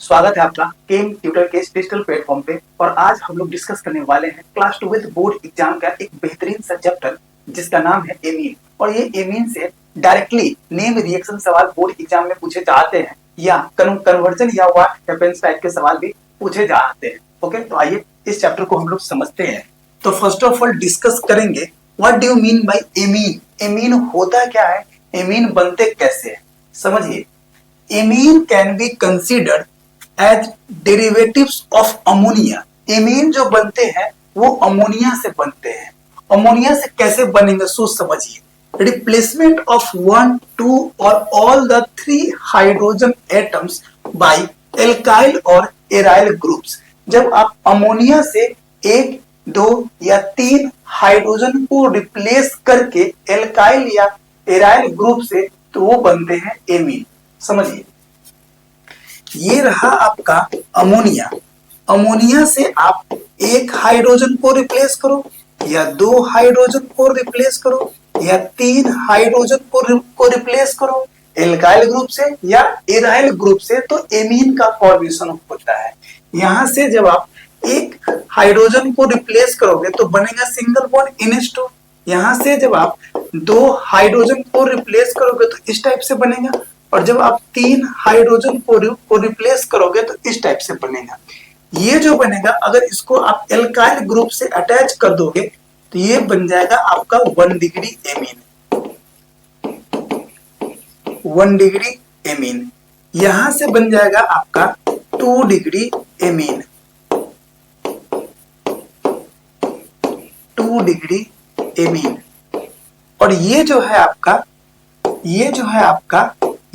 स्वागत है आपका केम ट्यूटर के इस डिजिटल प्लेटफॉर्म पे। और आज हम लोग डिस्कस करने वाले हैं क्लास 12 बोर्ड एग्जाम का एक बेहतरीन सा चैप्टर जिसका नाम है एमीन। और ये एमीन से डायरेक्टली नेम रिएक्शन सवाल बोर्ड एग्जाम में पूछे जाते हैं या कन्वर्जन या व्हाट हैपेंस टाइप के सवाल भी पूछे जाते हैं। ओके, तो आइए इस चैप्टर को हम लोग समझते हैं। तो फर्स्ट ऑफ ऑल डिस्कस करेंगे what do you mean by amine. Amine होता क्या है, एमीन बनते कैसे हैं, समझिए। Amine can be considered as derivatives of ammonia. Amine जो बनते हैं वो अमोनिया से बनते हैं। अमोनिया से कैसे बनेंगे सोच समझिए। रिप्लेसमेंट ऑफ 1, 2 और all the 3 hydrogen atoms bye alkyl और एराइल ग्रुप्स। जब आप अमोनिया से 1, 2 या 3 हाइड्रोजन को रिप्लेस करके एल्काइल या एराइल ग्रुप से, तो वो बनते हैं एमीन। समझिए, ये रहा आपका अमोनिया। अमोनिया से आप 1 हाइड्रोजन को रिप्लेस करो या 2 हाइड्रोजन को रिप्लेस करो या 3 हाइड्रोजन को रिप्लेस करो एल्काइल ग्रुप से या एराइल ग्रुप से, तो एमीन का फॉर्मेशन होता है। यहां से जब आप 1 हाइड्रोजन को रिप्लेस करोगे तो बनेगा सिंगल बॉन्ड NH2। यहां से जब आप 2 हाइड्रोजन को रिप्लेस करोगे तो इस टाइप से बनेगा, और जब आप 3 हाइड्रोजन को रिप्लेस करोगे तो इस टाइप से बनेगा। ये जो बनेगा, अगर इसको आप एल्काइल ग्रुप से अटैच कर दोगे तो ये बन जाएगा आपका 1 डिग्री एमीन। 1 degree amine. यहां से बन जाएगा आपका 2 डिग्री एमीन। 2 degree amine. और ये जो है आपका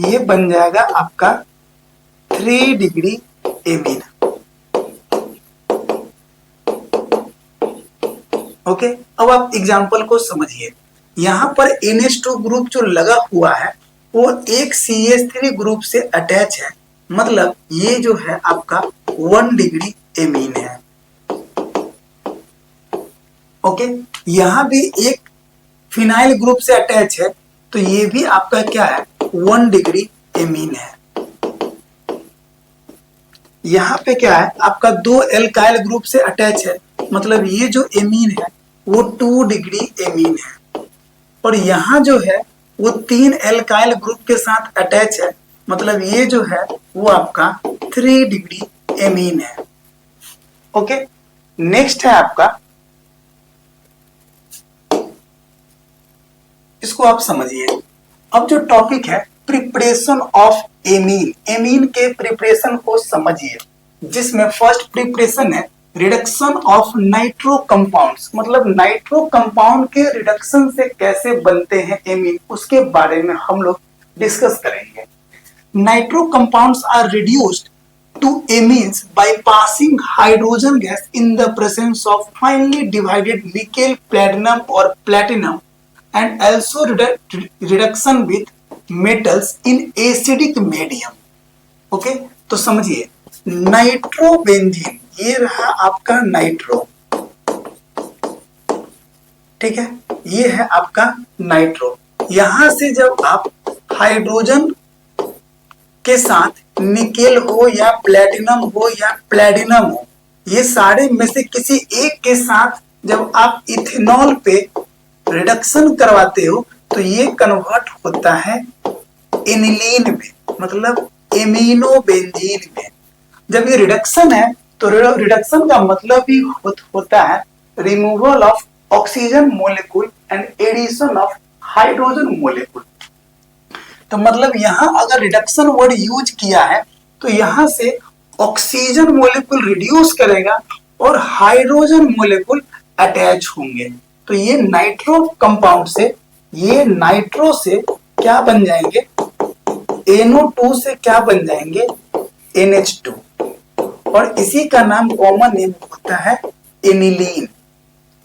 ये बन जाएगा आपका 3 डिग्री एमीन। ओके, अब आप एग्जांपल को समझिए। यहां पर NH2 ग्रुप जो लगा हुआ है वो एक CH3 ग्रुप से अटैच है, मतलब ये जो है आपका 1 डिग्री एमीन है। ओके, यहां भी एक फिनाइल ग्रुप से अटैच है, तो ये भी आपका क्या है, 1 डिग्री एमीन है। यहां पे क्या है, आपका 2 एल्काइल ग्रुप से अटैच है, मतलब ये जो एमीन है वो 2 डिग्री एमीन है। और यहां जो है वो 3 एल्काइल ग्रुप के साथ अटैच है, मतलब ये जो है वो आपका 3 डिग्री एमीन है। ओके, नेक्स्ट है आपका, इसको आप समझिए। अब जो टॉपिक है प्रिपरेशन ऑफ एमीन, एमीन के प्रिपरेशन को समझिए, जिसमें फर्स्ट प्रिपरेशन है रिडक्शन ऑफ नाइट्रो कंपाउंड्स। मतलब नाइट्रो कंपाउंड के रिडक्शन से कैसे बनते हैं एमीन, उसके बारे में हम लोग डिस्कस करेंगे। Nitro compounds are reduced to amines by passing hydrogen gas in the presence of finely divided nickel, platinum or platinum, and also reduction with metals in acidic medium। Okay, तो समझिए, nitrobenzene ये रहा आपका nitro, ठीक है, ये है आपका नाइट्रो। यहां से जब आप हाइड्रोजन के साथ निकेल हो या प्लेटिनम हो या प्लेटिनम हो, ये सारे में से किसी एक के साथ जब आप इथेनॉल पे रिडक्शन करवाते हो तो ये कन्वर्ट होता है एनिलीन में, मतलब एमिनोबेंजीन में। जब ये रिडक्शन है तो रिडक्शन का मतलब ही होता है removal of oxygen molecule and addition of hydrogen molecule. तो मतलब यहां अगर रिडक्शन वर्ड यूज किया है तो यहां से ऑक्सीजन मोलिक्यूल रिड्यूस करेगा और हाइड्रोजन मोलिक्यूल अटैच होंगे। तो ये नाइट्रो कंपाउंड से, ये नाइट्रो से क्या बन जाएंगे, NO2 से क्या बन जाएंगे, NH2। और इसी का नाम कॉमन नेम होता है एनिलीन।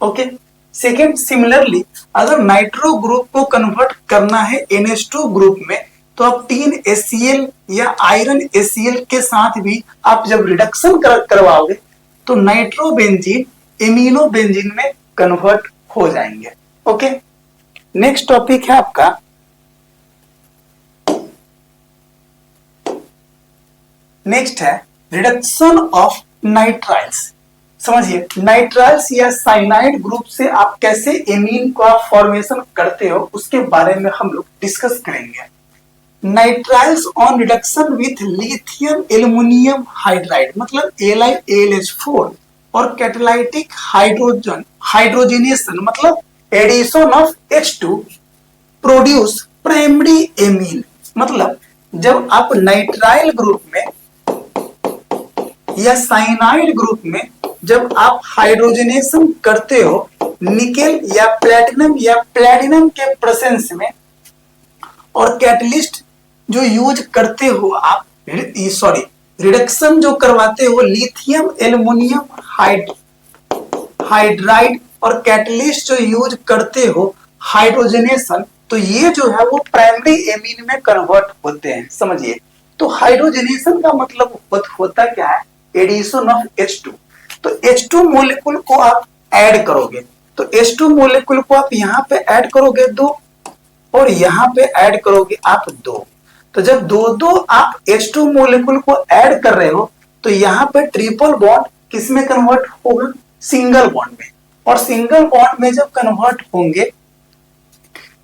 ओके, सेकेंड, सिमिलरली अगर नाइट्रो ग्रुप को कन्वर्ट करना है NH2 ग्रुप में तो आप 3 HCl या आयरन HCl के साथ भी आप जब रिडक्शन करवाओगे तो नाइट्रोबेंजीन एमिनोबेंजीन में कन्वर्ट हो जाएंगे। ओके, नेक्स्ट टॉपिक है आपका नेक्स्ट है रिडक्शन ऑफ नाइट्राइल्स। समझिए, नाइट्राइल्स या साइनाइड ग्रुप से आप कैसे एमीन का फॉर्मेशन करते हो उसके बारे में हम लोग डिस्कस करेंगे। Nitriles on reduction with lithium aluminium hydride मतलब LiAlH4 और कैटालाइटिक हाइड्रोजनेशन मतलब addition of H2 produce primary amine. मतलब जब आप नाइट्राइल ग्रुप में या साइनाइड ग्रुप में जब आप हाइड्रोजनेशन करते हो निकेल या प्लेटिनम के प्रेजेंस में और कैटलिस्ट जो यूज करते हो आप रिडक्शन जो करवाते हो लिथियम एल्युमिनियम हाइड्राइड और कैटलिस्ट जो यूज करते हो हाइड्रोजनेशन, तो ये जो है वो प्राइमरी एमीन में कन्वर्ट होते हैं। समझिए, तो हाइड्रोजनेशन का मतलब होता क्या है, एडिशन ऑफ H2। तो H2 मोलिक्यूल को आप ऐड करोगे, तो H2 मोलिक्यूल को आप यहाँ पे ऐड करोगे 2 और यहाँ पे ऐड करोगे आप 2। तो जब दो आप H2 मोलिक्यूल को ऐड कर रहे हो तो यहाँ पे ट्रिपल बॉन्ड किस में कन्वर्ट होगा, सिंगल बॉन्ड में। और सिंगल बॉन्ड में जब कन्वर्ट होंगे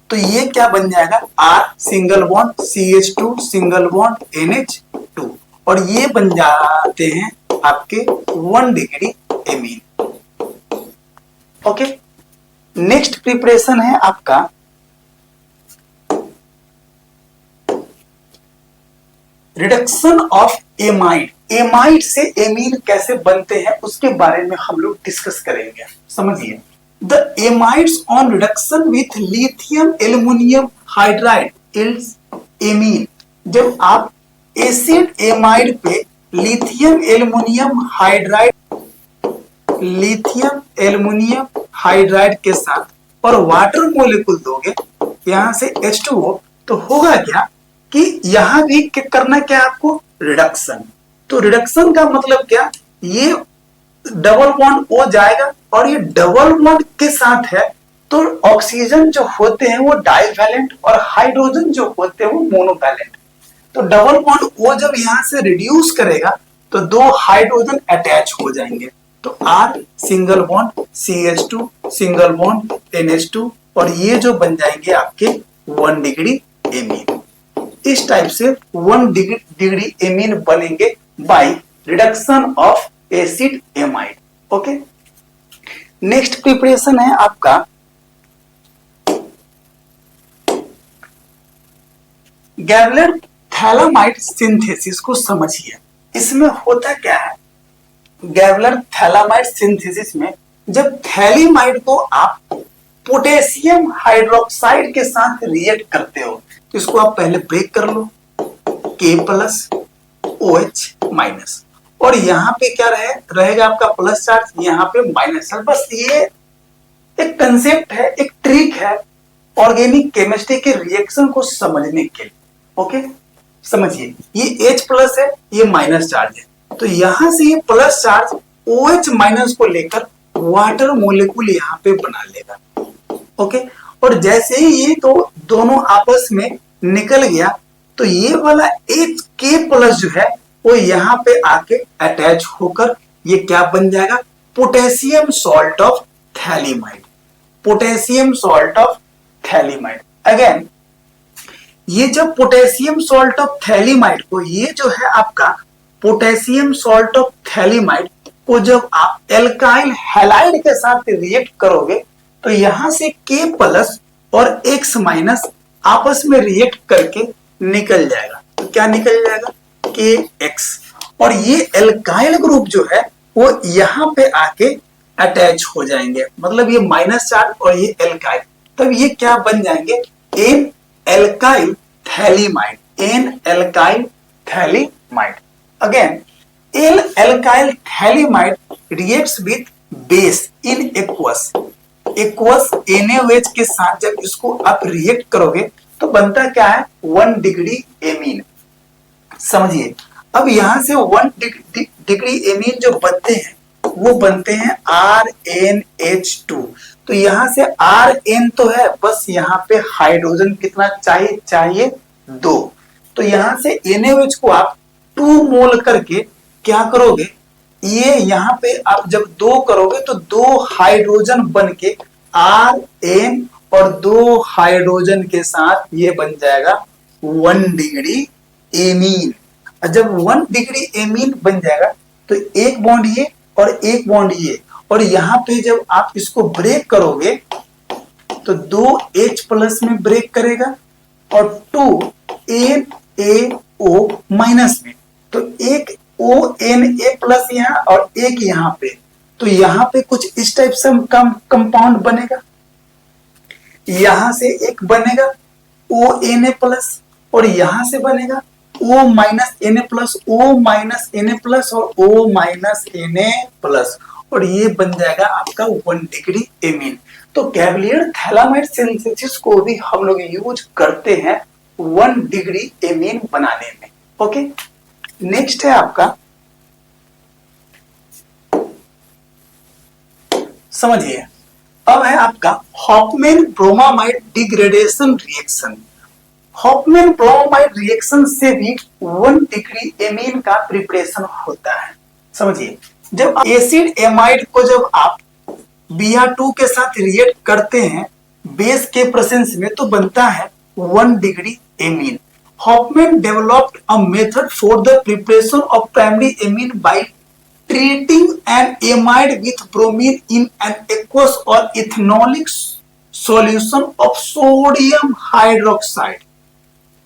तो ये क्या बन जाएगा, R single bond CH2 single bond NH2 और ये बन जाते हैं आपके 1 degree amine. Okay, next preparation है आपका रिडक्शन ऑफ एमाइड। एमाइड से एमीन कैसे बनते हैं उसके बारे में हम लोग डिस्कस करेंगे। समझिए, the amides on reduction with lithium aluminium hydride ills amine. जब आप एसिड एमाइड पे लिथियम एल्युमिनियम हाइड्राइड के साथ और वाटर मोलिक्यूल दोगे यहां से H2O, तो होगा क्या कि यहां भी करना क्या आपको, रिडक्शन। तो रिडक्शन का मतलब क्या, ये डबल बॉन्ड O जाएगा और ये डबल बॉन्ड के साथ है तो ऑक्सीजन जो होते हैं वो डाइवैलेंट और हाइड्रोजन जो होते हैं वो मोनोवैलेंट। तो डबल बॉन्ड O जब यहां से रिड्यूस करेगा तो 2 हाइड्रोजन अटैच हो जाएंगे, तो R single bond CH2 single bond NH2 और ये जो बन जाएंगे आपके 1 डिग्री एमीन। इस टाइप से 1 डिग्री एमीन बनेंगे by reduction of acid amide. Okay, next preparation है आपका गैवलेट थैलामाइड सिंथेसिस को समझिए। इसमें होता क्या है, गैवलेट थैलामाइड सिंथेसिस में जब थैलीमाइड को आप पोटेशियम हाइड्रोक्साइड के साथ रिएक्ट करते हो तो इसको आप पहले ब्रेक कर लो, K+OH- और यहाँ पे क्या रहेगा आपका प्लस चार्ज, यहाँ पे माइनस चार्ज। बस ये एक कंसेप्ट है, एक ट्रिक है ऑर्गेनिक केमिस्ट्री के रिएक्शन को समझने के लिए। ओके, समझिए, ये H+ है, ये माइनस चार्ज है, तो यहां से ये प्लस चार्ज OH- को लेकर वाटर मोलिक्यूल यहाँ पे बना लेगा। ओके, और जैसे ही ये तो दोनों आपस में निकल गया तो ये वाला K+ जो है वो यहाँ पे आके अटैच होकर ये क्या बन जाएगा, potassium salt of phthalimide. Potassium salt of phthalimide. Again ये जब पोटेशियम सॉल्ट ऑफ थैलीमाइड को, ये जो है आपका पोटेशियम सॉल्ट ऑफ थैलीमाइड को जब आप एल्काइल हैलाइड के साथ रिएक्ट करोगे तो यहां से K+ और X- आपस में रिएक्ट करके निकल जाएगा। तो क्या निकल जाएगा, KX, और ये एल्काइल ग्रुप जो है वो यहां पे आके अटैच हो जाएंगे, मतलब ये माइनस चार्ज और ये एल्काइल, तब ये क्या बन जाएंगे, N alkyl phthalimide. N alkyl phthalimide. Again L alkyl phthalimide reacts with base in aqueous NaOH के साथ जब इसको आप रिएक्ट करोगे तो बनता क्या है, 1 डिग्री एमीन। समझिए, अब यहां से 1 डिग्री एमीन जो बनते हैं वो बनते हैं RnH2। तो यहां से Rn तो है, बस यहाँ पे हाइड्रोजन कितना चाहिए 2। तो यहां से NaOH को आप 2 मोल करके क्या करोगे, ये यहाँ पे आप जब 2 करोगे तो 2 हाइड्रोजन बन के Rn और 2 हाइड्रोजन के साथ ये बन जाएगा 1 डिग्री एमीन। और जब 1 डिग्री एमीन बन जाएगा तो एक बॉन्ड ये और एक बॉन्ड ये, और यहाँ पे जब आप इसको ब्रेक करोगे तो 2 H प्लस में ब्रेक करेगा और 2 NaO माइनस में, तो एक ONa प्लस यहाँ और एक यहाँ पे, तो यहाँ पे कुछ इस टाइप से कंपाउंड बनेगा। यहां से एक बनेगा ONa प्लस और यहां से बनेगा O minus Na plus, O minus Na plus और O माइनस Na प्लस, और ये बन जाएगा आपका 1 डिग्री एमीन। तो कैवलियर थैलामाइड सिंथेसिस को भी हम लोग यूज करते हैं 1 डिग्री एमीन बनाने में। ओके, नेक्स्ट है आपका, समझिए, अब है आपका Hofmann bromamide degradation reaction. Hofmann bromamide reaction से भी 1 डिग्री एमीन का प्रिपरेशन होता है। समझिए, जब एसिड एमाइड को जब आप Br2 के साथ रिएक्ट करते हैं बेस के प्रेजेंस में तो बनता है 1 degree amine. Hofmann developed a method for the preparation of primary amine by treating an amide with bromine in an aqueous or ethanolic solution of sodium hydroxide.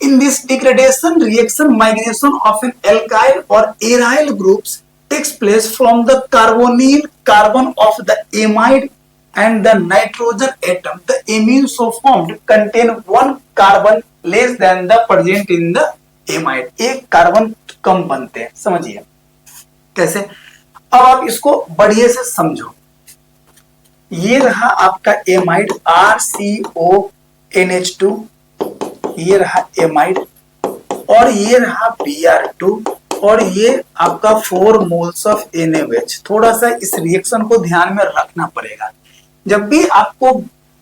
In this degradation reaction, migration of an alkyl or aryl groups takes place from the carbonyl carbon of the amide and the nitrogen atom. The amine so formed contain 1 carbon less than the present in the amide. एक carbon कम बनते हैं। समझिए कैसे, अब आप इसको बढ़िया से समझो। ये रहा आपका एमाइड RCONH2, ये रहा एमाइड, और ये रहा Br2, और ये आपका 4 मोल्स ऑफ NaOH। थोड़ा सा इस रिएक्शन को ध्यान में रखना पड़ेगा। जब भी आपको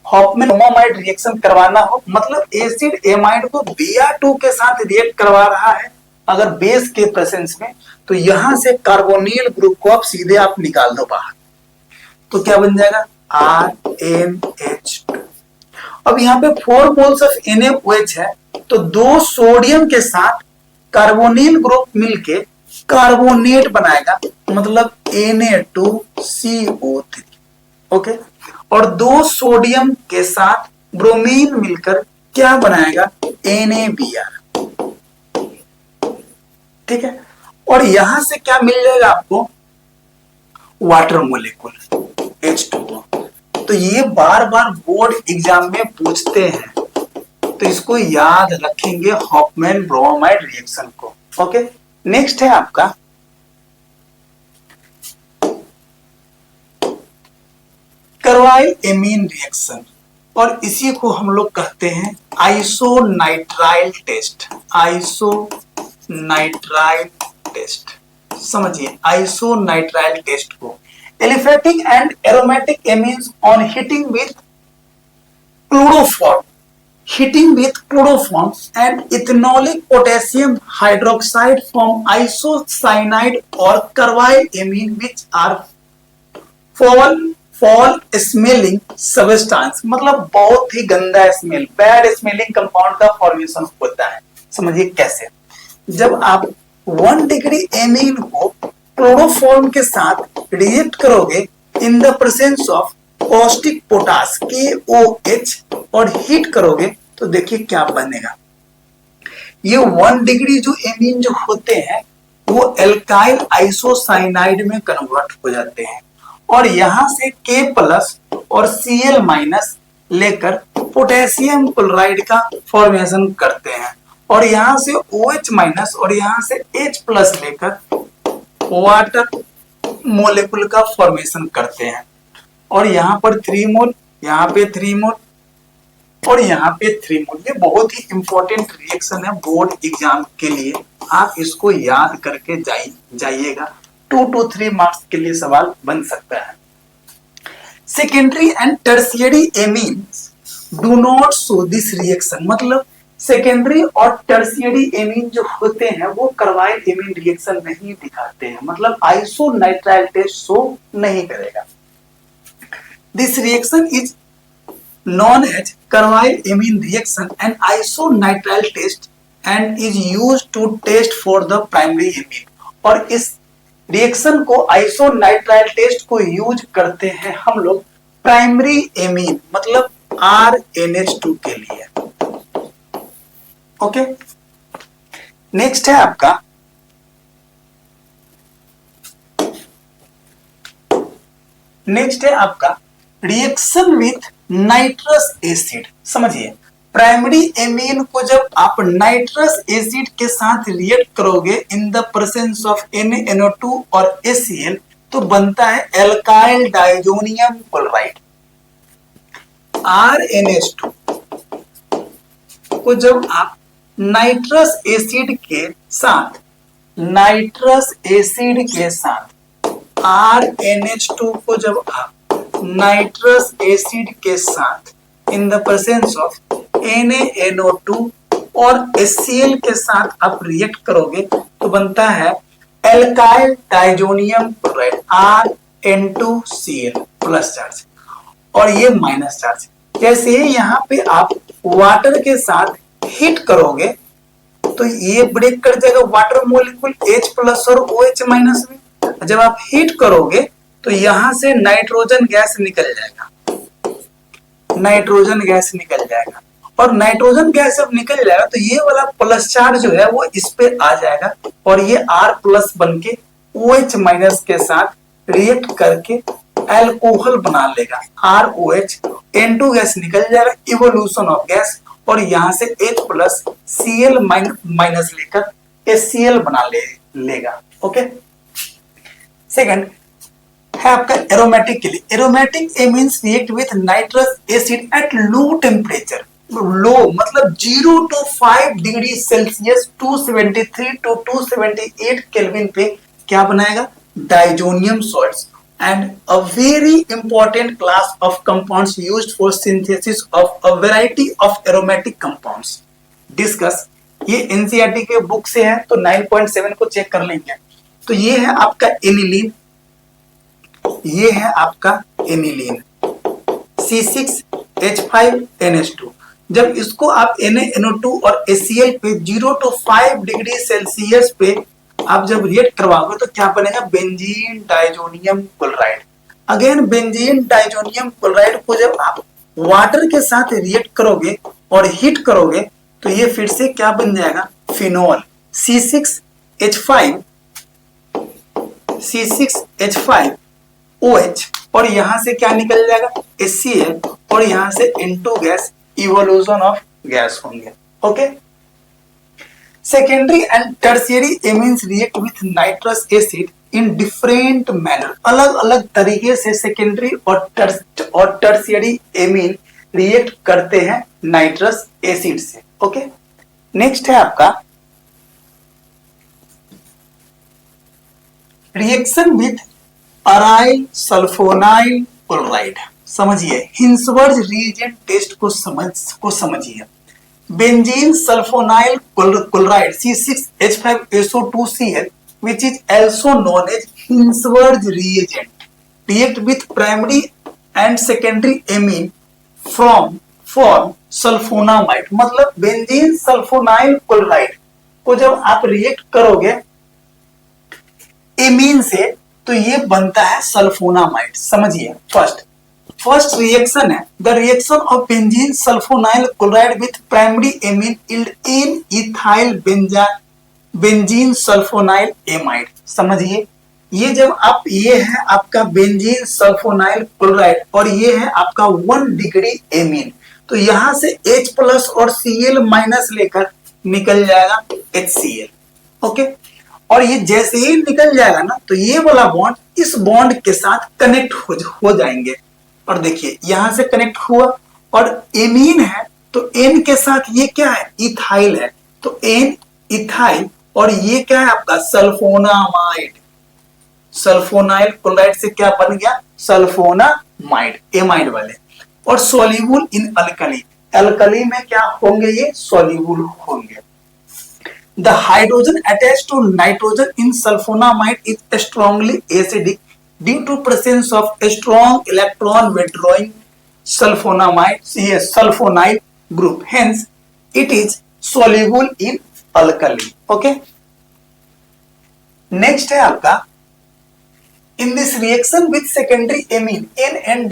हॉफमैन ब्रोमामाइड रिएक्शन करवाना हो, मतलब एसिड एमाइड को Br2 के साथ रिएक्ट करवा रहा है अगर बेस के प्रेजेंस में, तो यहां से कार्बोनिल ग्रुप को आप सीधे आप निकाल दो बाहर, तो क्या बन जाएगा RNH2। अब यहाँ पे 4 मोल्स ऑफ NaOH है, तो 2 सोडियम के साथ कार्बोनिल ग्रुप मिलके कार्बोनेट बनाएगा, मतलब Na2CO3। ओके, और 2 सोडियम के साथ ब्रोमीन मिलकर क्या बनाएगा NaBr। ठीक है, और यहां से क्या मिल जाएगा आपको वाटर मोलिक्यूल H2O। तो ये बार बार बोर्ड एग्जाम में पूछते हैं, तो इसको याद रखेंगे हॉफमैन ब्रोमामाइड रिएक्शन को। ओके, नेक्स्ट है आपका कार्बाइल एमीन रिएक्शन, और इसी को हम लोग कहते हैं आइसोनाइट्राइल टेस्ट। आइसोनाइट्राइल टेस्ट, समझिए आइसोनाइट्राइल टेस्ट को। Aliphatic and aromatic amines on heating with chloroform and ethanolic potassium hydroxide from isocyanide और carbylamine which are foul smelling substance, मतलब बहुत ही गंदा स्मेल, बैड स्मेलिंग कंपाउंड का फॉर्मेशन होता है। समझिए कैसे, जब आप 1 डिग्री एमीन को क्लोरोफॉर्म के साथ रिएक्ट करोगे in the presence of caustic potash KOH और हीट करोगे तो देखिए क्या बनेगा। ये 1 डिग्री जो एमीन जो होते हैं वो एल्काइल आइसोसाइनाइड में कन्वर्ट हो जाते हैं, और यहां से K+ और Cl- लेकर पोटेशियम क्लोराइड का फॉर्मेशन करते हैं, और यहां से OH- और यहां से H+ लेकर वाटर मोलिक्यूल का फॉर्मेशन करते हैं, और यहां पर 3 मोल, यहां पे 3 मोल और यहां पे 3 मोल। ये बहुत ही इंपॉर्टेंट रिएक्शन है बोर्ड एग्जाम के लिए, आप इसको याद करके जाइएगा। 2 to 3 मार्क्स के लिए सवाल बन सकता है। Secondary and tertiary amines do not show this reaction, मतलब सेकेंडरी और टर्शियरी एमीन जो होते हैं वो कार्बाइल एमीन रिएक्शन नहीं दिखाते हैं, मतलब आइसोनाइट्राइल टेस्ट शो नहीं करेगा। This reaction is known as carbyl amine reaction and isonitrile test and is used to test for the primary amine। और इस रिएक्शन को आइसोनाइट्राइल टेस्ट को यूज करते हैं हम लोग प्राइमरी एमीन मतलब RNH2 के लिए। ओके, नेक्स्ट है आपका रिएक्शन विथ नाइट्रस एसिड। समझिए, प्राइमरी एमीन को जब आप नाइट्रस एसिड के साथ रिएक्ट करोगे in the presence of NaNO2 और HCl तो बनता है एल्काइल डाइजोनियम क्लोराइड। RNH2 को जब आप नाइट्रस एसिड के साथ RNH2 को जब आप नाइट्रस एसिड के साथ in the presence of NaNO2 और HCl के साथ आप रिएक्ट करोगे तो बनता है alkyl diazonium chloride RN2Cl plus charge और ये माइनस चार्ज। जैसे यहाँ पे आप वाटर के साथ हीट करोगे तो ये ब्रेक कर जाएगा वाटर मॉलिक्यूल H प्लस और OH माइनस में। जब आप हीट करोगे तो यहां से नाइट्रोजन गैस निकल जाएगा, और नाइट्रोजन गैस जब निकल जाएगा तो ये वाला प्लस चार्ज जो है वो इस पे आ जाएगा और ये R प्लस बन के OH माइनस के साथ रिएक्ट करके अल्कोहल बना लेगा ROH, N2 गैस निकल जाएगा, इवोल्यूशन ऑफ गैस, और यहां से H प्लस Cl माइनस लेकर HCl बना लेगा। ओके, सेकंड है आपका एरोमेटिक के लिए। Aromatic amines react with nitrous acid at low temperature. Low मतलब 0 to 5 degree Celsius 273 to 278 kelvin पे क्या बनाएगा? Diazonium salts and a very important class of compounds used for synthesis of a variety of aromatic compounds. Discuss, ये NCERT के book से है तो 9.7 को चेक कर लेंगे। तो ये है आपका एनिलीन, ये है आपका एनिलीन C6H5NH2। जब इसको आप NaNO2 और HCl पे 0 to 5 डिग्री सेल्सियस पे आप जब रिएक्ट करवाओगे तो क्या बनेगा? Benzene diazonium chloride. Again benzene diazonium chloride को जब आप वाटर के साथ रिएक्ट करोगे और हीट करोगे तो ये फिर से क्या बन जाएगा? फिनोल C6H5OH, और यहां से क्या निकल जाएगा? HCl, और यहां से N2 gas, evolution of gas होंगे। Okay, secondary and tertiary amines react with nitrous acid in different manner. अलग अलग तरीके से सेकेंडरी और टर्शियरी एमीन रिएक्ट करते हैं नाइट्रस एसिड से। ओके, नेक्स्ट है आपका reaction with aryl sulfonyl chloride. समझिए, हिंसवर्ज रिएजेंट टेस्ट को समझिए। Benzene sulphonyl chloride C6H5SO2Cl which is also known as Hinsberg reagent react with primary and secondary amine from form sulphonamide. मतलब benzene sulphonyl chloride को जब आप react करोगे amine से तो ये बनता है सल्फोनामाइड। समझिए, फर्स्ट रिएक्शन है the reaction of benzene sulphonyl chloride with primary amine yield in ethyl benzene sulfonyl amide. समझिए, ये जब आप ये है आपका बेंजीन सल्फोनाइल क्लोराइड और ये है आपका 1 डिग्री एमीन, तो यहां से H प्लस और Cl माइनस लेकर निकल जाएगा HCl। ओके, और ये जैसे ही निकल जाएगा ना तो ये वाला बॉन्ड इस बॉन्ड के साथ कनेक्ट हो जाएंगे। और देखिए यहां से कनेक्ट हुआ और एमीन है तो N के साथ ये क्या है? इथाइल है, तो N इथाइल, और ये क्या है आपका? सल्फोनामाइड। सल्फोनाइल क्लोराइड से क्या बन गया? सल्फोनामाइड, एमाइड वाले। और सोल्यूबल इन अल्कली, एल्कली में क्या होंगे, ये सॉल्युबल होंगे। The hydrogen attach to nitrogen in sulphonamide is strongly acidic due to presence of strong electron withdrawing sulphonyl group, hence it is soluble in alkali। Okay, next है आपका, in this reaction with secondary amine N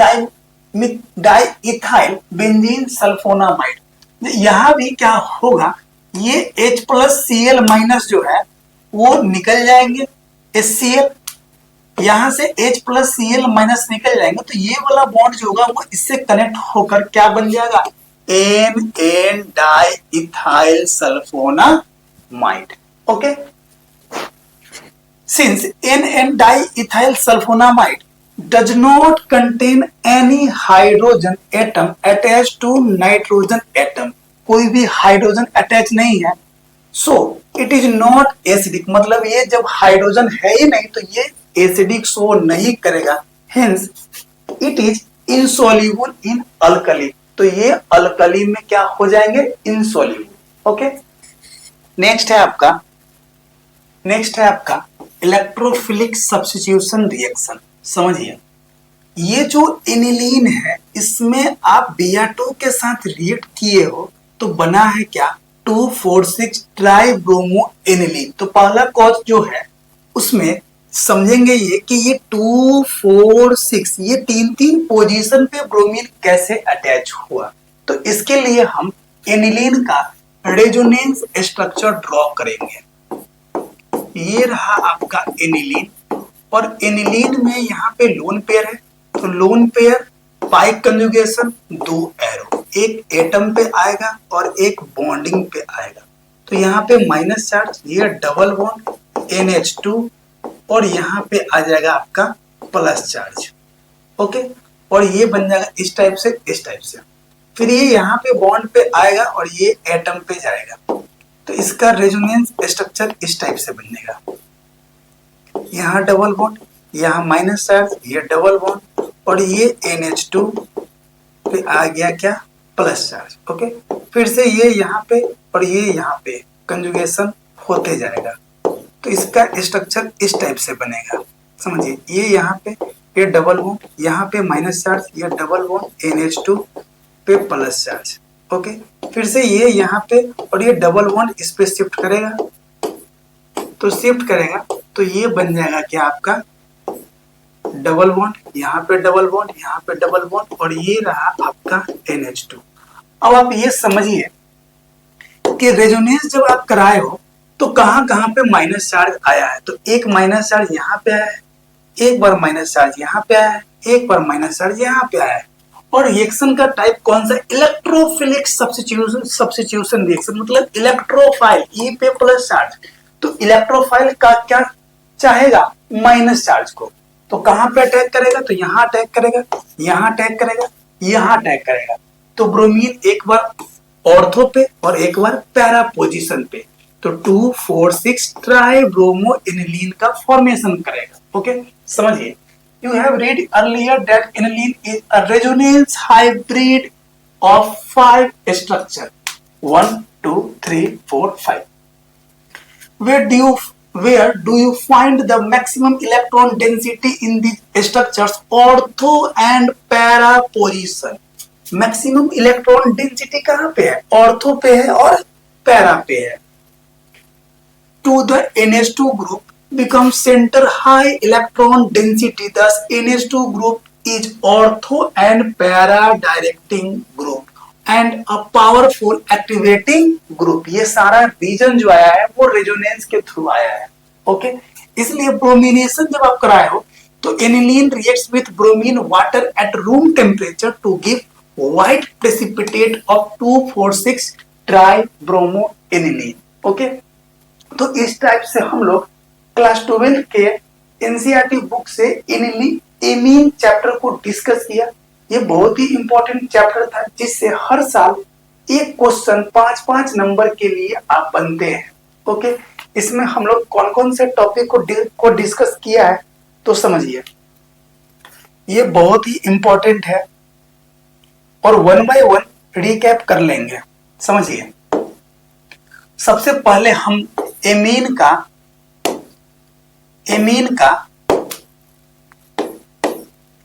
diethyl benzene sulphonamide, यहां भी क्या होगा, ये H+Cl- जो है वो निकल जाएंगे, HCl, यहां से H+Cl- निकल जाएंगे, तो ये वाला बॉन्ड जो होगा वो इससे कनेक्ट होकर क्या बन जाएगा, N diethyl sulphonamide. Okay, since N diethyl sulphonamide does not contain any hydrogen atom attached to nitrogen atom, कोई भी हाइड्रोजन अटैच नहीं है, so it is not acidic, मतलब ये जब हाइड्रोजन है ही नहीं तो ये एसिडिक शो नहीं करेगा, hence it is insoluble in alkali, तो ये अल्कली में क्या हो जाएंगे, इनसॉल्युबल। ओके, नेक्स्ट है आपका इलेक्ट्रोफिलिक सब्स्टिट्यूशन रिएक्शन। समझिए, ये जो एनिलीन है इसमें आप Br2 के साथ रिएक्ट किए हो तो बना है क्या, 2,4,6 ट्राइब्रोमो एनिलीन। तो पहला कॉज जो है उसमें समझेंगे ये कि ये 2,4,6 ये तीन पोजीशन पे ब्रोमीन कैसे अटैच हुआ, तो इसके लिए हम एनिलीन का रेजोनेंस स्ट्रक्चर ड्रॉ करेंगे। ये रहा आपका एनिलीन, और एनिलीन में यहाँ पे लोन पेयर है, तो लोन पेयर पाई कंजुगेशन, 2 एरो, एक एटम पे आएगा और एक बॉन्डिंग पे आएगा, तो यहाँ पे माइनस चार्ज, ये डबल बॉन्ड NH2, और यहाँ पे आ जाएगा आपका प्लस चार्ज। ओके, और ये बन जाएगा इस टाइप से, फिर ये यहाँ पे बॉन्ड पे आएगा और ये एटम पे जाएगा, तो इसका रेजोनेंस स्ट्रक्चर इस टाइप से बनेगा, यहाँ डबल बॉन्ड, यहाँ माइनस चार्ज, ये डबल बॉन्ड, और ये NH2 पे आ गया क्या, प्लस चार्ज। ओके, फिर से ये यहाँ पे और ये यहाँ पे कंजुगेशन होते जाएगा, तो इसका स्ट्रक्चर इस टाइप से बनेगा। समझिए, ये यहाँ पे ये डबल बॉन्ड, यहाँ पे माइनस चार्ज, ये डबल बॉन्ड NH2 पे प्लस चार्ज। ओके, फिर से ये यहाँ पे और ये डबल बॉन्ड इस पे शिफ्ट करेगा, तो शिफ्ट करेगा तो ये बन जाएगा क्या आपका डबल बॉन्ड, यहाँ पे डबल बॉन्ड, यहाँ पे डबल बॉन्ड, और ये रहा आपका NH2। अब आप ये समझिए कि रेजोनेंस जब आप कराए हो तो कहां कहां पे माइनस चार्ज आया है, तो एक माइनस चार्ज यहाँ पे आया है, एक बार माइनस चार्ज यहाँ पे आया है, एक बार माइनस चार्ज यहाँ पे आया है, और रिएक्शन का टाइप कौन सा, इलेक्ट्रोफिलिक सब्स्टिट्यूशन रिएक्शन, मतलब इलेक्ट्रोफाइल, ई पे प्लस चार्ज, तो इलेक्ट्रोफाइल का क्या चाहेगा, माइनस चार्ज को, तो कहां पे अटैक करेगा, तो यहाँ अटैक करेगा, यहाँ अटैक करेगा, यहाँ अटैक करेगा, तो ब्रोमीन एक बार ऑर्थो पे और एक बार पैरा पोजीशन पे, तो 2,4,6 ट्राइब्रोमो एनिलीन का फॉर्मेशन करेगा। ओके, समझिए, you have read earlier that aniline is a resonance hybrid of 5 structure, 1 2 3 4 5. Where do you find the maximum electron density in these structures, ortho and para position? Maximum electron density कहां पे है, ortho पे है और para पे है। To the NH2 group becomes center high electron density, thus NH2 group is ortho and para directing group and a powerful activating group। ये सारा रीजन जो आया है वो रेजोनेंस के थ्रू आया है। ओके, इसलिए ब्रोमिनेशन जब आप कराए हो तो aniline reacts with bromine water at room temperature to give white precipitate of 2,4,6 tribromo aniline. Okay, तो इस टाइप से हम लोग क्लास 12 के एनसीईआरटी बुक से एमीन चैप्टर को डिस्कस किया। ये बहुत ही इंपॉर्टेंट चैप्टर था जिससे हर साल एक क्वेश्चन 5-5 नंबर के लिए आप बनते हैं। ओके, इसमें हम लोग कौन कौन से टॉपिक को डिस्कस किया है तो समझिए, ये बहुत ही इंपॉर्टेंट है और 1 बाय 1 रिकैप कर लेंगे। समझिए, सबसे पहले हम एमीन का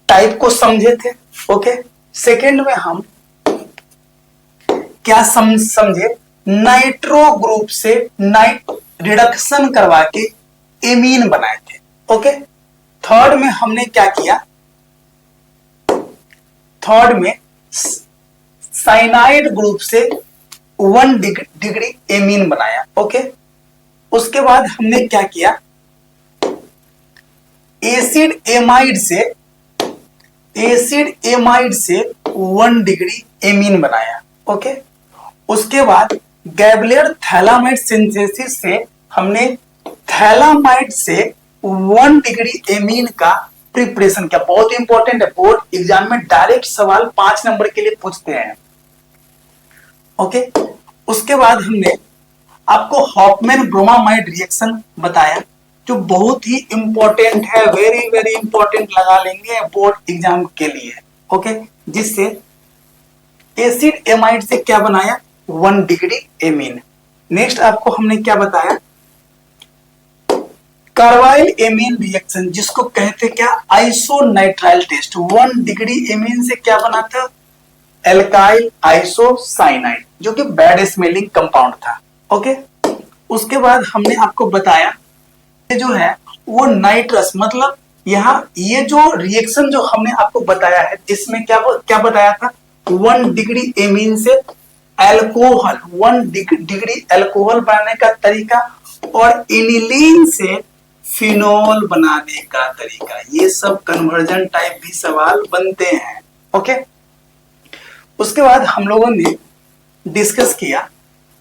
टाइप को समझे थे। ओके, सेकेंड में हम क्या समझे, नाइट्रो ग्रुप से नाइट रिडक्शन करवा के एमीन बनाए थे। ओके, थर्ड में हमने क्या किया, थर्ड में साइनाइड ग्रुप से 1 डिग्री एमीन बनाया। ओके, उसके बाद हमने क्या किया, एसिड एमाइड से 1 डिग्री एमीन बनाया। ओके, उसके बाद गैबलियर थैलामाइड सिंथेसिस से हमने थैलामाइड से 1 डिग्री एमीन का प्रिपरेशन किया। बहुत इंपॉर्टेंट है, बोर्ड एग्जाम में डायरेक्ट सवाल 5 नंबर के लिए पूछते हैं। ओके, उसके बाद हमने आपको हॉफमैन ब्रोमामाइड रिएक्शन बताया, जो बहुत ही इंपॉर्टेंट है, वेरी वेरी इंपॉर्टेंट लगा लेंगे बोर्ड एग्जाम के लिए। ओके, जिससे एसिड एमाइड से क्या बनाया, 1 डिग्री एमीन। नेक्स्ट आपको हमने क्या बताया, कार्बाइल एमीन रिएक्शन, जिसको कहते क्या, आइसोनाइट्राइल टेस्ट। 1 डिग्री एमीन से क्या बना था, एल्काइल आइसोसाइनाइड, जो कि बैड स्मेलिंग कंपाउंड था। ओके, उसके बाद हमने आपको बताया ये जो है वो नाइट्रस, मतलब यहाँ ये जो रिएक्शन जो हमने आपको बताया है, जिसमें क्या बताया था, 1 डिग्री एमीन से अल्कोहल, 1 डिग्री अल्कोहल बनाने का तरीका और एनिलीन से फिनोल बनाने का तरीका। ये सब कन्वर्जन टाइप भी सवाल बनते हैं। ओके, उसके बाद हम लोगों ने डिस्कस किया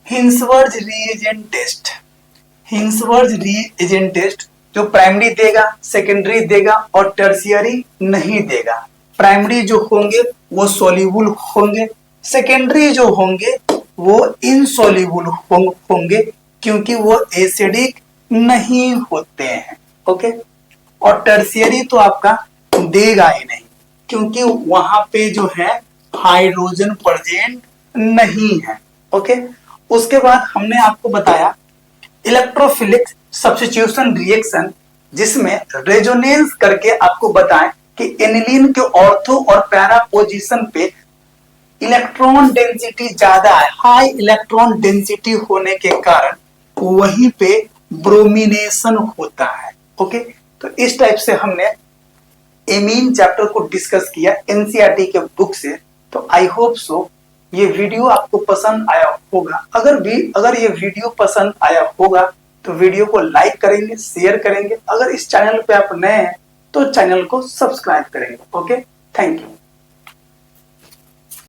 हिंसवर्ज रीएजेंट टेस्ट। हिंसवर्ज रीएजेंट टेस्ट जो प्राइमरी देगा, सेकेंडरी देगा और टर्शियरी नहीं देगा। प्राइमरी जो होंगे वो सोल्यूबल होंगे, सेकेंडरी जो होंगे वो इनसोल्यूबल होंगे, क्योंकि वो एसिडिक नहीं होते हैं। ओके, और टर्शियरी तो आपका देगा ही नहीं, क्योंकि वहां पे जो है हाइड्रोजन प्रेजेंट नहीं है। ओके, उसके बाद हमने आपको बताया इलेक्ट्रोफिलिक सब्स्टिट्यूशन रिएक्शन, जिसमें रेजोनेंस करके आपको बताएं कि एनिलीन के ऑर्थो और पैरा पोजीशन पे इलेक्ट्रॉन डेंसिटी ज्यादा है, हाई इलेक्ट्रॉन डेंसिटी होने के कारण वहीं पे ब्रोमिनेशन होता है। ओके, तो इस टाइप से हमने एमीन चैप्टर को डिस्कस किया एनसीईआरटी के बुक से। तो आई होप सो ये वीडियो आपको पसंद आया होगा। अगर ये वीडियो पसंद आया होगा तो वीडियो को लाइक करेंगे, शेयर करेंगे। अगर इस चैनल पे आप नए हैं तो चैनल को सब्सक्राइब करेंगे। Okay, thank you.